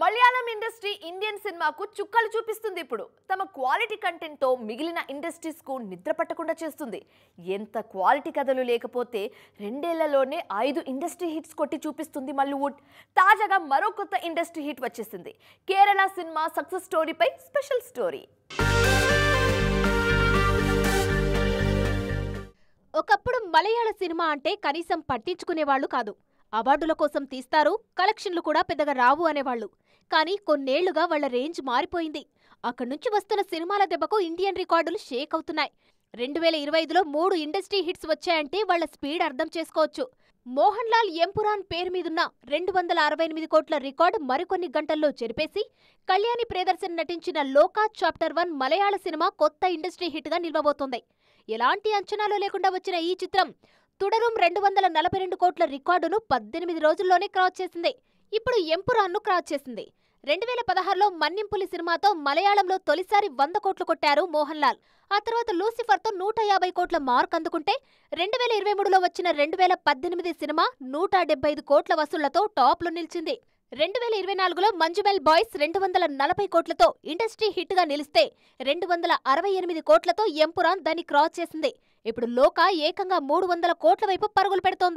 Malayalam industry Indian సినిమాకు చుక్కలు చూపిస్తుంది. ఇప్పుడు తమ క్వాలిటీ కంటెంట్ తో మిగిలిన ఇండస్ట్రీస్ కు నిద్ర పట్టకుండా చేస్తుంది. ఎంత క్వాలిటీ కథలు లేకపోతే రెండేళ్లలోనే 5 ఇండస్ట్రీ హిట్స్ కొట్టి చూపిస్తుంది మల్లీవుడ్. తాజాగా మరో కొత్త ఇండస్ట్రీ హిట్ వచ్చేసింది. కేరళ సినిమా సక్సెస్ స్టోరీపై స్పెషల్ స్టోరీ. ఒకప్పుడు మలయాళ సినిమా అంటే కనీసం పట్టించుకునేవాళ్లు కాదు. అవార్డుల కోసం తీస్తారు, కలెక్షన్లు కూడా పెద్దగా రావు అనేవాళ్లు. కానీ కొన్నేళ్లుగా వాళ్ల రేంజ్ మారిపోయింది. అక్కడ్నుంచి వస్తున్న సినిమాల దెబ్బకు ఇండియన్ రికార్డులు షేక్ అవుతున్నాయి. 2025లో 3 ఇండస్ట్రీ హిట్స్ వచ్చాయంటే వాళ్ల స్పీడ్ అర్థం చేసుకోవచ్చు. మోహన్ లాల్ ఎంపురాన్ పేరు మీదున్న 268 కోట్ల రికార్డు మరికొన్ని గంటల్లో చెరిపేసి కళ్యాణి ప్రియదర్శన్ నటించిన లోకా చాప్టర్ 1 మలయాళ సినిమా కొత్త ఇండస్ట్రీ హిట్ గా నిలవబోతోంది. ఎలాంటి అంచనాలు లేకుండా వచ్చిన ఈ చిత్రం తుడరుం 242 కోట్ల రికార్డును 18 రోజుల్లోనే క్రాస్ చేసింది. ఇప్పుడు ఎంపురాన్ను క్రాస్ చేసింది. 2016లో మన్యంపులి సినిమాతో మలయాళంలో తొలిసారి 100 కోట్లు కొట్టారు మోహన్ లాల్. ఆ తర్వాత లూసిఫర్తో 150 కోట్ల మార్క్ అందుకుంటే 2023లో వచ్చిన 2018 సినిమా 175 కోట్ల వసూళ్లతో టాప్లో నిలిచింది. 2024లో మంజుమెల్ బాయ్స్ 240 కోట్లతో ఇండస్ట్రీ హిట్ గా నిలిస్తే 268 కోట్లతో ఎంపురాన్ దాన్ని క్రాస్ చేసింది. ఇప్పుడు లోకా ఏకంగా 300 కోట్ల వైపు పరుగులు పెడుతోంది.